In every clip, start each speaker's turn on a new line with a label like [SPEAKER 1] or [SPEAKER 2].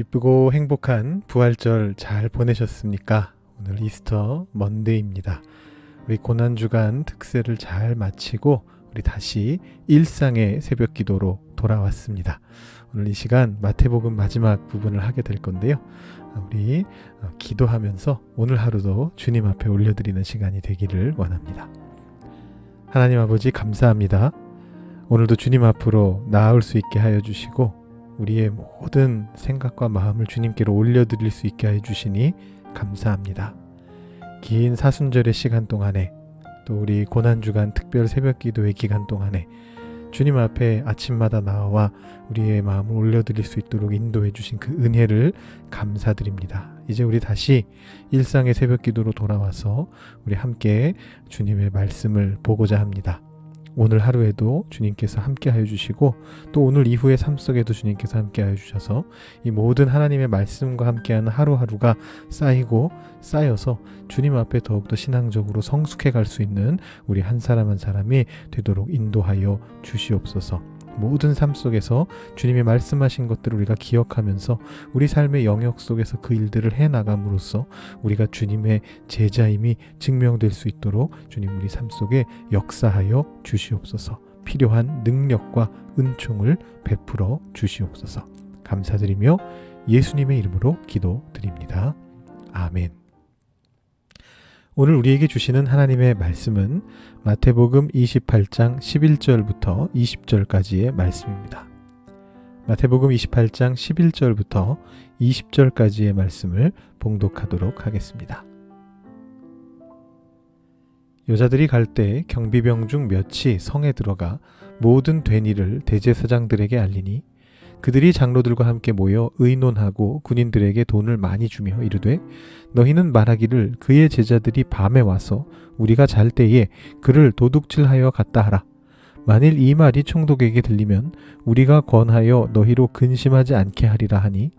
[SPEAKER 1] 기쁘고 행복한 부활절 잘 보내셨습니까? 오늘 이스터 먼데이입니다. 우리 고난주간 특세를 잘 마치고 우리 다시 일상의 새벽 기도로 돌아왔습니다. 오늘 이 시간 마태복음 마지막 부분을 하게 될 건데요. 우리 기도하면서 오늘 하루도 주님 앞에 올려드리는 시간이 되기를 원합니다. 하나님 아버지 감사합니다. 오늘도 주님 앞으로 나아올 수 있게 하여 주시고 우리의 모든 생각과 마음을 주님께로 올려드릴 수 있게 해주시니 감사합니다. 긴 사순절의 시간 동안에 또 우리 고난주간 특별 새벽기도의 기간 동안에 주님 앞에 아침마다 나와 우리의 마음을 올려드릴 수 있도록 인도해 주신 그 은혜를 감사드립니다. 이제 우리 다시 일상의 새벽기도로 돌아와서 우리 함께 주님의 말씀을 보고자 합니다. 오늘 하루에도 주님께서 함께하여 주시고 또 오늘 이후의 삶 속에도 주님께서 함께하여 주셔서 이 모든 하나님의 말씀과 함께하는 하루하루가 쌓이고 쌓여서 주님 앞에 더욱더 신앙적으로 성숙해 갈 수 있는 우리 한 사람 한 사람이 되도록 인도하여 주시옵소서. 모든 삶 속에서 주님이 말씀하신 것들을 우리가 기억하면서 우리 삶의 영역 속에서 그 일들을 해나감으로써 우리가 주님의 제자임이 증명될 수 있도록 주님 우리 삶 속에 역사하여 주시옵소서. 필요한 능력과 은총을 베풀어 주시옵소서. 감사드리며 예수님의 이름으로 기도드립니다. 아멘. 오늘 우리에게 주시는 하나님의 말씀은 마태복음 28장 11절부터 20절까지의 말씀입니다. 마태복음 28장 11절부터 20절까지의 말씀을 봉독하도록 하겠습니다. 여자들이 갈 때 경비병 중 몇이 성에 들어가 모든 된 일을 대제사장들에게 알리니 그들이 장로들과 함께 모여 의논하고 군인들에게 돈을 많이 주며 이르되 너희는 말하기를 그의 제자들이 밤에 와서 우리가 잘 때에 그를 도둑질하여 갔다 하라. 만일 이 말이 총독에게 들리면 우리가 권하여 너희로 근심하지 않게 하리라 하니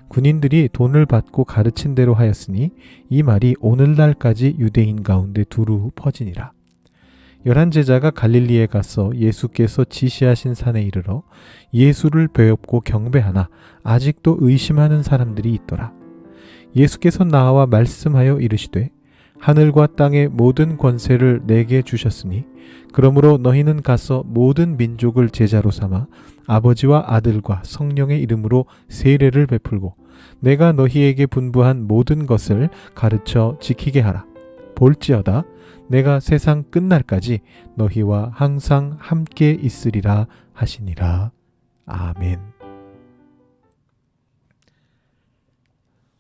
[SPEAKER 1] 군인들이 돈을 받고 가르친 대로 하였으니 이 말이 오늘날까지 유대인 가운데 두루 퍼지니라. 11 제자가 갈릴리에 가서 예수께서 지시하신 산에 이르러 예수를 배웁고 경배하나 아직도 의심하는 사람들이 있더라. 예수께서 나와 말씀하여 이르시되 하늘과 땅의 모든 권세를 내게 주셨으니 그러므로 너희는 가서 모든 민족을 제자로 삼아 아버지와 아들과 성령의 이름으로 세례를 베풀고 내가 너희에게 분부한 모든 것을 가르쳐 지키게 하라. 볼지어다 내가 세상 끝날까지 너희와 항상 함께 있으리라 하시니라. 아멘.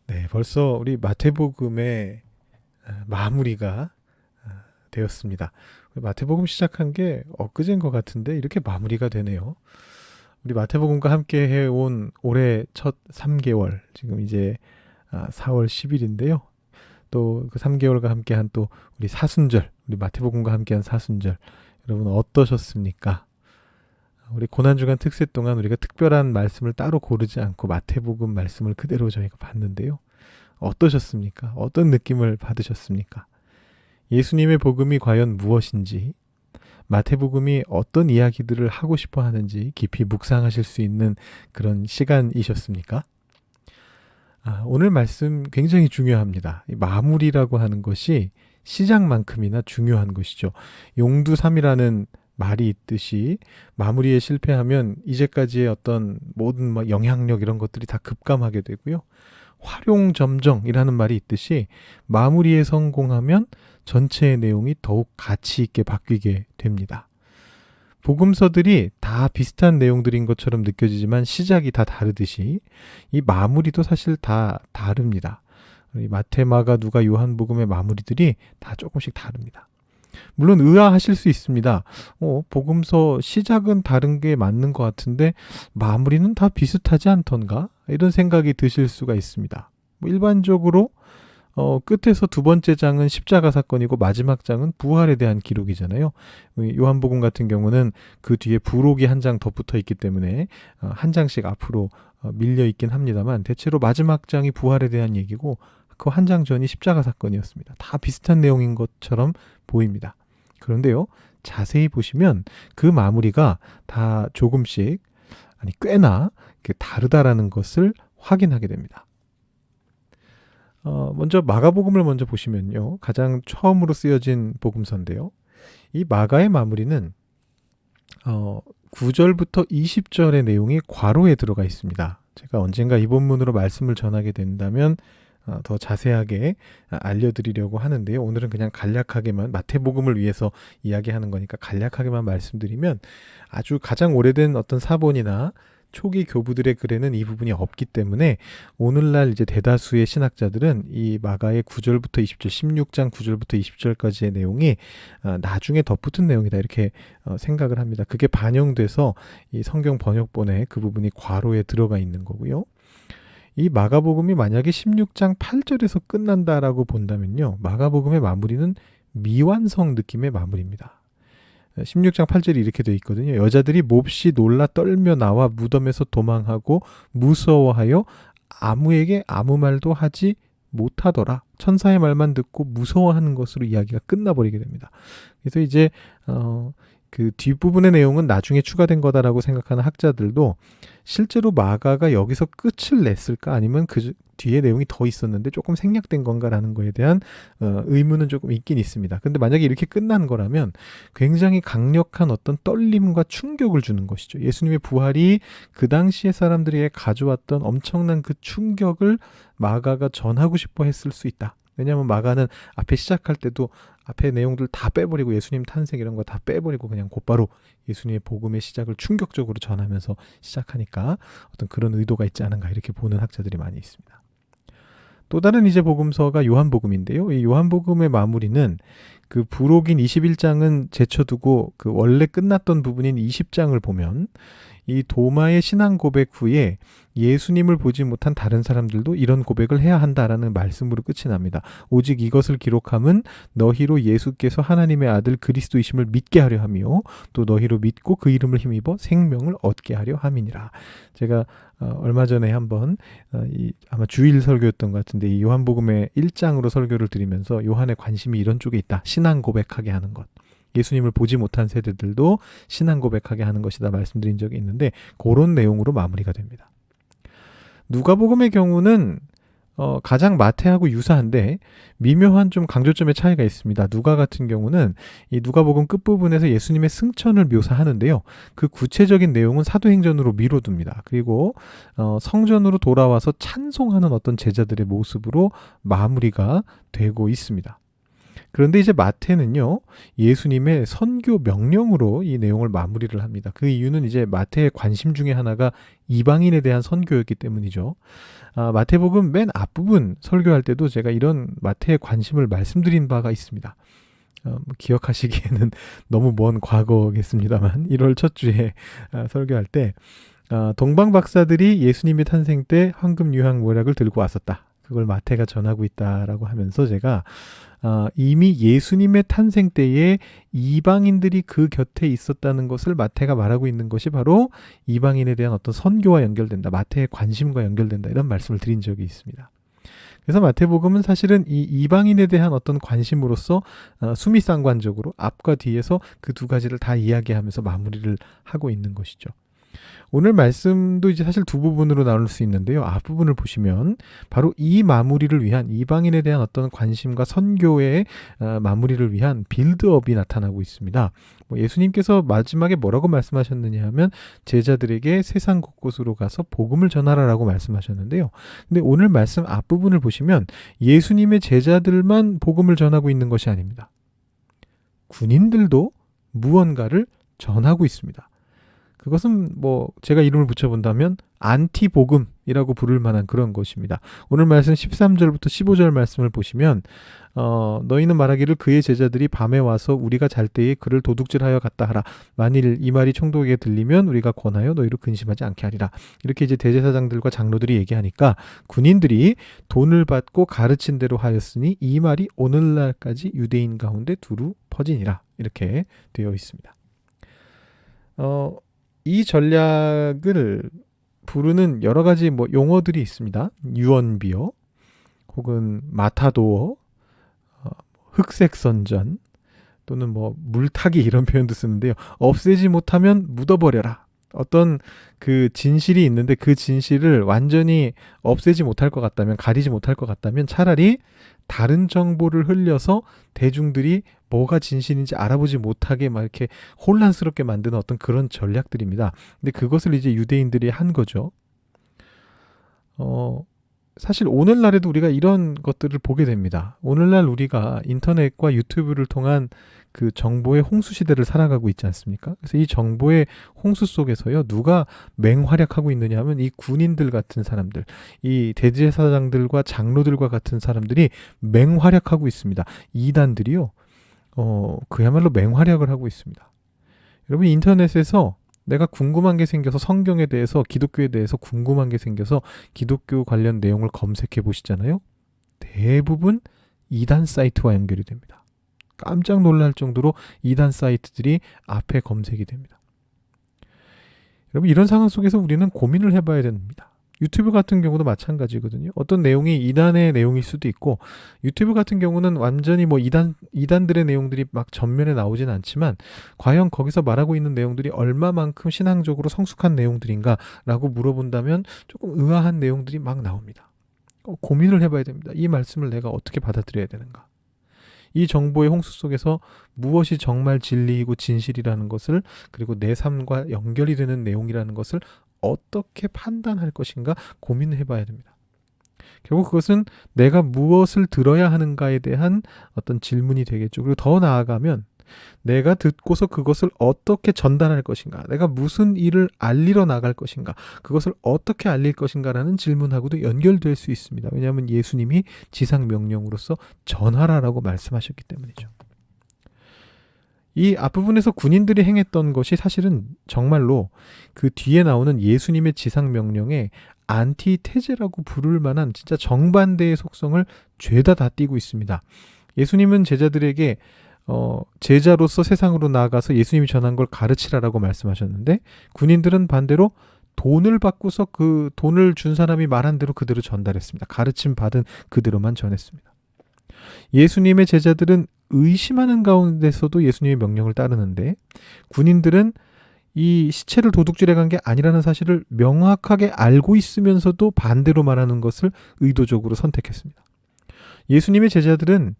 [SPEAKER 1] 네, 벌써 우리 마태복음의 마무리가 되었습니다. 마태복음 시작한 게 엊그제인 것 같은데 이렇게 마무리가 되네요. 우리 마태복음과 함께 해온 올해 첫 3개월, 지금 이제 4월 10일인데요. 또 그 3개월과 함께한 또 우리 사순절, 우리 마태복음과 함께한 사순절, 여러분 어떠셨습니까? 우리 고난주간 특세 동안 우리가 특별한 말씀을 따로 고르지 않고 마태복음 말씀을 그대로 저희가 봤는데요. 어떠셨습니까? 어떤 느낌을 받으셨습니까? 예수님의 복음이 과연 무엇인지, 마태복음이 어떤 이야기들을 하고 싶어 하는지 깊이 묵상하실 수 있는 그런 시간이셨습니까? 오늘 말씀 굉장히 중요합니다. 이 마무리라고 하는 것이 시작만큼이나 중요한 것이죠. 용두삼이라는 말이 있듯이 마무리에 실패하면 이제까지의 어떤 모든 영향력 이런 것들이 다 급감하게 되고요. 활용점정이라는 말이 있듯이 마무리에 성공하면 전체의 내용이 더욱 가치 있게 바뀌게 됩니다. 복음서들이 다 비슷한 내용들인 것처럼 느껴지지만 시작이 다 다르듯이 이 마무리도 사실 다 다릅니다. 마태, 마가, 누가, 요한복음의 마무리들이 다 조금씩 다릅니다. 물론 의아하실 수 있습니다. 복음서 시작은 다른 게 맞는 것 같은데 마무리는 다 비슷하지 않던가? 이런 생각이 드실 수가 있습니다. 일반적으로 끝에서 두 번째 장은 십자가 사건이고 마지막 장은 부활에 대한 기록이잖아요. 요한복음 같은 경우는 그 뒤에 부록이 한 장 더 붙어 있기 때문에 한 장씩 앞으로 밀려 있긴 합니다만 대체로 마지막 장이 부활에 대한 얘기고 그 한 장 전이 십자가 사건이었습니다. 다 비슷한 내용인 것처럼 보입니다. 그런데요, 자세히 보시면 그 마무리가 다 조금씩, 아니 꽤나 다르다라는 것을 확인하게 됩니다. 먼저 마가복음을 먼저 보시면요. 가장 처음으로 쓰여진 복음서인데요. 이 마가의 마무리는 9절부터 20절의 내용이 괄호에 들어가 있습니다. 제가 언젠가 이 본문으로 말씀을 전하게 된다면 더 자세하게 알려드리려고 하는데요. 오늘은 그냥 간략하게만 마태복음을 위해서 이야기하는 거니까 간략하게만 말씀드리면 아주 가장 오래된 어떤 사본이나 초기 교부들의 글에는 이 부분이 없기 때문에 오늘날 이제 대다수의 신학자들은 이 마가의 9절부터 20절, 16장 9절부터 20절까지의 내용이 나중에 덧붙은 내용이다 이렇게 생각을 합니다. 그게 반영돼서 이 성경 번역본에 그 부분이 괄호에 들어가 있는 거고요. 이 마가복음이 만약에 16장 8절에서 끝난다라고 본다면요. 마가복음의 마무리는 미완성 느낌의 마무리입니다. 16장 8절이 이렇게 되어 있거든요. 여자들이 몹시 놀라 떨며 나와 무덤에서 도망하고 무서워하여 아무에게 아무 말도 하지 못하더라. 천사의 말만 듣고 무서워하는 것으로 이야기가 끝나버리게 됩니다. 그래서 이제 그 뒷부분의 내용은 나중에 추가된 거다라고 생각하는 학자들도 실제로 마가가 여기서 끝을 냈을까 아니면 그 뒤에 내용이 더 있었는데 조금 생략된 건가라는 거에 대한 의문은 조금 있긴 있습니다. 근데 만약에 이렇게 끝난 거라면 굉장히 강력한 어떤 떨림과 충격을 주는 것이죠. 예수님의 부활이 그 당시의 사람들에게 가져왔던 엄청난 그 충격을 마가가 전하고 싶어 했을 수 있다. 왜냐하면 마가는 앞에 시작할 때도 앞에 내용들 다 빼버리고 예수님 탄생 이런 거 다 빼버리고 그냥 곧바로 예수님의 복음의 시작을 충격적으로 전하면서 시작하니까 어떤 그런 의도가 있지 않은가 이렇게 보는 학자들이 많이 있습니다. 또 다른 이제 복음서가 요한복음인데요. 이 요한복음의 마무리는 그 부록인 21장은 제쳐두고 그 원래 끝났던 부분인 20장을 보면 이 도마의 신앙 고백 후에 예수님을 보지 못한 다른 사람들도 이런 고백을 해야 한다라는 말씀으로 끝이 납니다. 오직 이것을 기록함은 너희로 예수께서 하나님의 아들 그리스도이심을 믿게 하려 함이요 또 너희로 믿고 그 이름을 힘입어 생명을 얻게 하려 함이니라. 제가 얼마 전에 한번 아마 주일 설교였던 것 같은데 이 요한복음의 1장으로 설교를 드리면서 요한의 관심이 이런 쪽에 있다. 신앙 고백하게 하는 것. 예수님을 보지 못한 세대들도 신앙 고백하게 하는 것이다 말씀드린 적이 있는데 그런 내용으로 마무리가 됩니다. 누가복음의 경우는 가장 마태하고 유사한데 미묘한 좀 강조점의 차이가 있습니다. 누가 같은 경우는 이 누가복음 끝부분에서 예수님의 승천을 묘사하는데요. 그 구체적인 내용은 사도행전으로 미뤄둡니다. 그리고 성전으로 돌아와서 찬송하는 어떤 제자들의 모습으로 마무리가 되고 있습니다. 그런데 이제 마태는요, 예수님의 선교 명령으로 이 내용을 마무리를 합니다. 그 이유는 이제 마태의 관심 중에 하나가 이방인에 대한 선교였기 때문이죠. 마태복음 맨 앞부분 설교할 때도 제가 이런 마태의 관심을 말씀드린 바가 있습니다. 기억하시기에는 너무 먼 과거겠습니다만 1월 첫 주에 설교할 때 동방 박사들이 예수님의 탄생 때 황금 유황 모략을 들고 왔었다. 그걸 마태가 전하고 있다라고 하면서 제가 이미 예수님의 탄생 때에 이방인들이 그 곁에 있었다는 것을 마태가 말하고 있는 것이 바로 이방인에 대한 어떤 선교와 연결된다. 마태의 관심과 연결된다. 이런 말씀을 드린 적이 있습니다. 그래서 마태복음은 사실은 이 이방인에 대한 어떤 관심으로서 수미상관적으로 앞과 뒤에서 그 두 가지를 다 이야기하면서 마무리를 하고 있는 것이죠. 오늘 말씀도 이제 사실 두 부분으로 나눌 수 있는데요. 앞부분을 보시면 바로 이 마무리를 위한 이방인에 대한 어떤 관심과 선교의 마무리를 위한 빌드업이 나타나고 있습니다. 예수님께서 마지막에 뭐라고 말씀하셨느냐 하면 제자들에게 세상 곳곳으로 가서 복음을 전하라라고 말씀하셨는데요. 근데 오늘 말씀 앞부분을 보시면 예수님의 제자들만 복음을 전하고 있는 것이 아닙니다. 군인들도 무언가를 전하고 있습니다. 그것은 제가 이름을 붙여본다면 안티복음이라고 부를 만한 그런 것입니다. 오늘 말씀 13절부터 15절 말씀을 보시면 너희는 말하기를 그의 제자들이 밤에 와서 우리가 잘 때에 그를 도둑질하여 갔다 하라. 만일 이 말이 총독에게 들리면 우리가 권하여 너희로 근심하지 않게 하리라. 이렇게 이제 대제사장들과 장로들이 얘기하니까 군인들이 돈을 받고 가르친 대로 하였으니 이 말이 오늘날까지 유대인 가운데 두루 퍼지니라. 이렇게 되어 있습니다. 이 전략을 부르는 여러 가지 용어들이 있습니다. 유언비어, 혹은 마타도어, 흑색선전, 또는 물타기 이런 표현도 쓰는데요. 없애지 못하면 묻어버려라. 어떤 그 진실이 있는데 그 진실을 완전히 없애지 못할 것 같다면, 가리지 못할 것 같다면 차라리 다른 정보를 흘려서 대중들이 뭐가 진실인지 알아보지 못하게 막 이렇게 혼란스럽게 만드는 어떤 그런 전략들입니다. 근데 그것을 이제 유대인들이 한 거죠. 사실 오늘날에도 우리가 이런 것들을 보게 됩니다. 오늘날 우리가 인터넷과 유튜브를 통한 그 정보의 홍수 시대를 살아가고 있지 않습니까? 그래서 이 정보의 홍수 속에서요, 누가 맹활약하고 있느냐 하면 이 군인들 같은 사람들, 이 대제사장들과 장로들과 같은 사람들이 맹활약하고 있습니다. 이단들이요, 그야말로 맹활약을 하고 있습니다. 여러분, 인터넷에서 내가 궁금한 게 생겨서 성경에 대해서, 기독교에 대해서 궁금한 게 생겨서 기독교 관련 내용을 검색해 보시잖아요. 대부분 이단 사이트와 연결이 됩니다. 깜짝 놀랄 정도로 이단 사이트들이 앞에 검색이 됩니다. 여러분, 이런 상황 속에서 우리는 고민을 해봐야 됩니다. 유튜브 같은 경우도 마찬가지거든요. 어떤 내용이 이단의 내용일 수도 있고, 유튜브 같은 경우는 완전히 뭐 이단들의 내용들이 막 전면에 나오진 않지만, 과연 거기서 말하고 있는 내용들이 얼마만큼 신앙적으로 성숙한 내용들인가라고 물어본다면 조금 의아한 내용들이 막 나옵니다. 고민을 해봐야 됩니다. 이 말씀을 내가 어떻게 받아들여야 되는가? 이 정보의 홍수 속에서 무엇이 정말 진리이고 진실이라는 것을, 그리고 내 삶과 연결이 되는 내용이라는 것을 어떻게 판단할 것인가 고민을 해봐야 됩니다. 결국 그것은 내가 무엇을 들어야 하는가에 대한 어떤 질문이 되겠죠. 그리고 더 나아가면 내가 듣고서 그것을 어떻게 전달할 것인가, 내가 무슨 일을 알리러 나갈 것인가, 그것을 어떻게 알릴 것인가라는 질문하고도 연결될 수 있습니다. 왜냐하면 예수님이 지상 명령으로서 전하라라고 말씀하셨기 때문이죠. 이 앞부분에서 군인들이 행했던 것이 사실은 정말로 그 뒤에 나오는 예수님의 지상 명령에 안티테제라고 부를 만한 진짜 정반대의 속성을 죄다 다 띠고 있습니다. 예수님은 제자들에게 제자로서 세상으로 나아가서 예수님이 전한 걸 가르치라라고 말씀하셨는데, 군인들은 반대로 돈을 받고서 그 돈을 준 사람이 말한 대로 그대로 전달했습니다. 가르침 받은 그대로만 전했습니다. 예수님의 제자들은 의심하는 가운데서도 예수님의 명령을 따르는데, 군인들은 이 시체를 도둑질해 간 게 아니라는 사실을 명확하게 알고 있으면서도 반대로 말하는 것을 의도적으로 선택했습니다. 예수님의 제자들은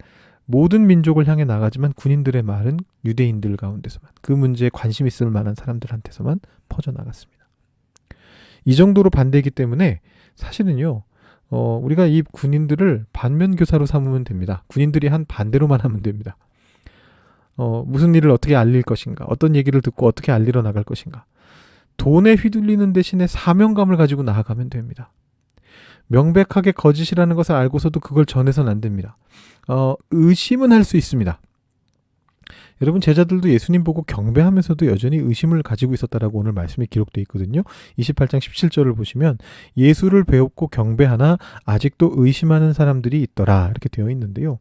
[SPEAKER 1] 모든 민족을 향해 나가지만 군인들의 말은 유대인들 가운데서만, 그 문제에 관심 있을 만한 사람들한테서만 퍼져나갔습니다. 이 정도로 반대이기 때문에 사실은요, 우리가 이 군인들을 반면교사로 삼으면 됩니다. 군인들이 한 반대로만 하면 됩니다. 무슨 일을 어떻게 알릴 것인가, 어떤 얘기를 듣고 어떻게 알리러 나갈 것인가, 돈에 휘둘리는 대신에 사명감을 가지고 나아가면 됩니다. 명백하게 거짓이라는 것을 알고서도 그걸 전해서는 안 됩니다. 의심은 할 수 있습니다. 여러분, 제자들도 예수님 보고 경배하면서도 여전히 의심을 가지고 있었다라고 오늘 말씀이 기록되어 있거든요. 28장 17절을 보시면 예수를 배웠고 경배하나 아직도 의심하는 사람들이 있더라, 이렇게 되어 있는데요.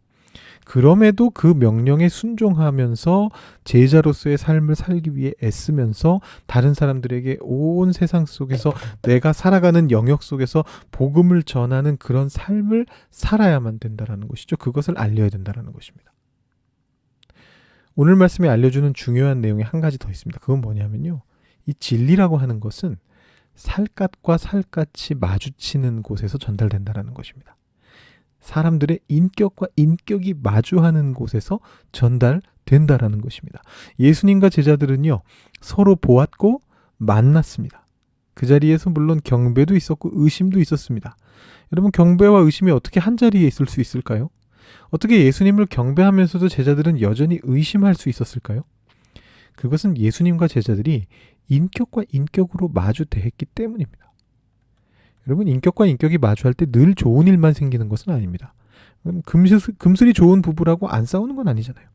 [SPEAKER 1] 그럼에도 그 명령에 순종하면서 제자로서의 삶을 살기 위해 애쓰면서 다른 사람들에게 온 세상 속에서 내가 살아가는 영역 속에서 복음을 전하는 그런 삶을 살아야만 된다라는 것이죠. 그것을 알려야 된다라는 것입니다. 오늘 말씀에 알려주는 중요한 내용이 한 가지 더 있습니다. 그건 뭐냐면요, 이 진리라고 하는 것은 살갗과 살갗이 마주치는 곳에서 전달된다라는 것입니다. 사람들의 인격과 인격이 마주하는 곳에서 전달된다라는 것입니다. 예수님과 제자들은요, 서로 보았고 만났습니다. 그 자리에서 물론 경배도 있었고 의심도 있었습니다. 여러분, 경배와 의심이 어떻게 한 자리에 있을 수 있을까요? 어떻게 예수님을 경배하면서도 제자들은 여전히 의심할 수 있었을까요? 그것은 예수님과 제자들이 인격과 인격으로 마주대했기 때문입니다. 여러분, 인격과 인격이 마주할 때 늘 좋은 일만 생기는 것은 아닙니다. 금슬이 좋은 부부라고 안 싸우는 건 아니잖아요.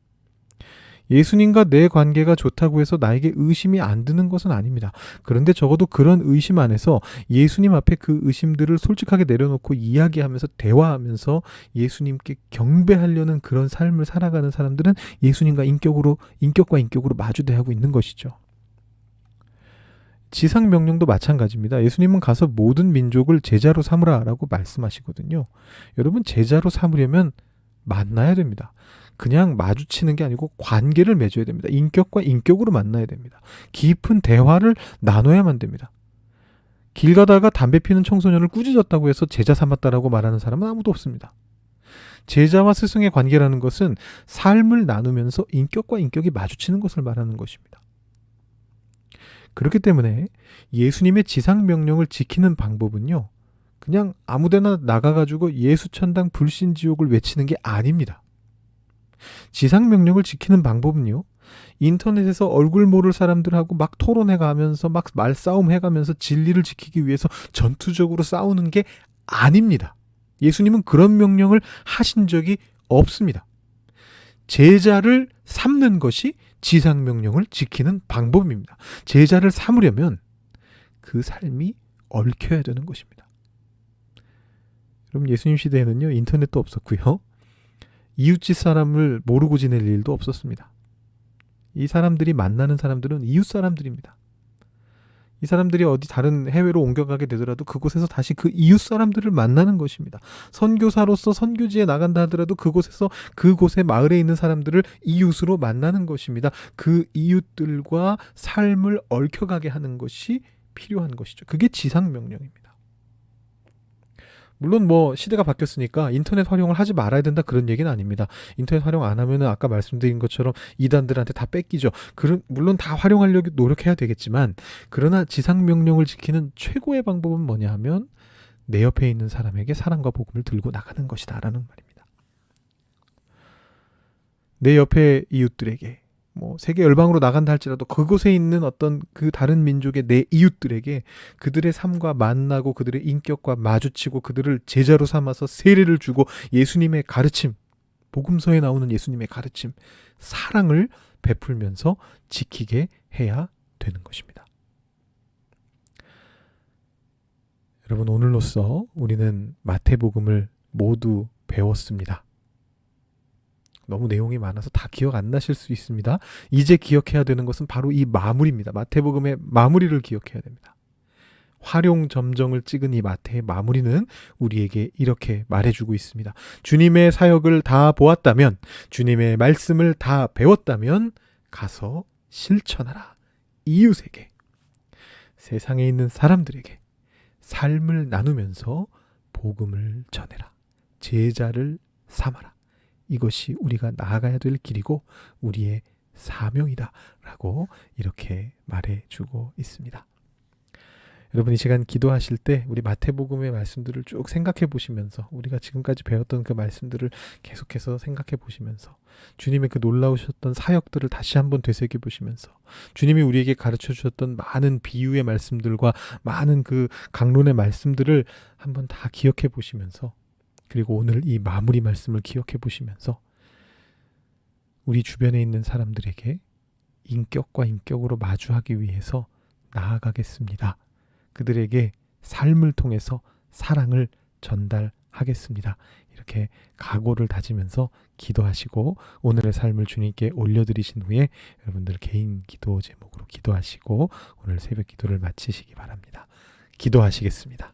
[SPEAKER 1] 예수님과 내 관계가 좋다고 해서 나에게 의심이 안 드는 것은 아닙니다. 그런데 적어도 그런 의심 안에서 예수님 앞에 그 의심들을 솔직하게 내려놓고 이야기하면서 대화하면서 예수님께 경배하려는 그런 삶을 살아가는 사람들은 예수님과 인격과 인격으로 마주대하고 있는 것이죠. 지상 명령도 마찬가지입니다. 예수님은 가서 모든 민족을 제자로 삼으라라고 말씀하시거든요. 여러분, 제자로 삼으려면 만나야 됩니다. 그냥 마주치는 게 아니고 관계를 맺어야 됩니다. 인격과 인격으로 만나야 됩니다. 깊은 대화를 나눠야만 됩니다. 길 가다가 담배 피는 청소년을 꾸짖었다고 해서 제자 삼았다라고 말하는 사람은 아무도 없습니다. 제자와 스승의 관계라는 것은 삶을 나누면서 인격과 인격이 마주치는 것을 말하는 것입니다. 그렇기 때문에 예수님의 지상명령을 지키는 방법은요, 그냥 아무데나 나가가지고 예수천당 불신지옥을 외치는 게 아닙니다. 지상명령을 지키는 방법은요, 인터넷에서 얼굴 모를 사람들하고 막 토론해가면서 막 말싸움 해가면서 진리를 지키기 위해서 전투적으로 싸우는 게 아닙니다. 예수님은 그런 명령을 하신 적이 없습니다. 제자를 삼는 것이 지상명령을 지키는 방법입니다. 제자를 삼으려면 그 삶이 얽혀야 되는 것입니다. 그럼 예수님 시대에는요, 인터넷도 없었고요, 이웃집 사람을 모르고 지낼 일도 없었습니다. 이 사람들이 만나는 사람들은 이웃 사람들입니다. 이 사람들이 어디 다른 해외로 옮겨가게 되더라도 그곳에서 다시 그 이웃 사람들을 만나는 것입니다. 선교사로서 선교지에 나간다 하더라도 그곳의 마을에 있는 사람들을 이웃으로 만나는 것입니다. 그 이웃들과 삶을 얽혀가게 하는 것이 필요한 것이죠. 그게 지상명령입니다. 물론 시대가 바뀌었으니까 인터넷 활용을 하지 말아야 된다, 그런 얘기는 아닙니다. 인터넷 활용 안 하면은 아까 말씀드린 것처럼 이단들한테 다 뺏기죠. 물론 다 활용하려고 노력해야 되겠지만, 그러나 지상명령을 지키는 최고의 방법은 뭐냐 하면 내 옆에 있는 사람에게 사랑과 복음을 들고 나가는 것이다 라는 말입니다. 내 옆에 이웃들에게, 세계 열방으로 나간다 할지라도 그곳에 있는 어떤 그 다른 민족의 내 이웃들에게 그들의 삶과 만나고 그들의 인격과 마주치고 그들을 제자로 삼아서 세례를 주고 예수님의 가르침, 복음서에 나오는 예수님의 가르침, 사랑을 베풀면서 지키게 해야 되는 것입니다. 여러분, 오늘로써 우리는 마태복음을 모두 배웠습니다. 너무 내용이 많아서 다 기억 안 나실 수 있습니다. 이제 기억해야 되는 것은 바로 이 마무리입니다. 마태복음의 마무리를 기억해야 됩니다. 활용점정을 찍은 이 마태의 마무리는 우리에게 이렇게 말해주고 있습니다. 주님의 사역을 다 보았다면, 주님의 말씀을 다 배웠다면 가서 실천하라. 이웃에게, 세상에 있는 사람들에게 삶을 나누면서 복음을 전해라. 제자를 삼아라. 이것이 우리가 나아가야 될 길이고 우리의 사명이다 라고 이렇게 말해주고 있습니다. 여러분, 이 시간 기도하실 때 우리 마태복음의 말씀들을 쭉 생각해 보시면서, 우리가 지금까지 배웠던 그 말씀들을 계속해서 생각해 보시면서, 주님의 그 놀라우셨던 사역들을 다시 한번 되새겨 보시면서, 주님이 우리에게 가르쳐 주셨던 많은 비유의 말씀들과 많은 그 강론의 말씀들을 한번 다 기억해 보시면서, 그리고 오늘 이 마무리 말씀을 기억해 보시면서 우리 주변에 있는 사람들에게 인격과 인격으로 마주하기 위해서 나아가겠습니다. 그들에게 삶을 통해서 사랑을 전달하겠습니다. 이렇게 각오를 다지면서 기도하시고 오늘의 삶을 주님께 올려드리신 후에 여러분들 개인 기도 제목으로 기도하시고 오늘 새벽 기도를 마치시기 바랍니다. 기도하시겠습니다.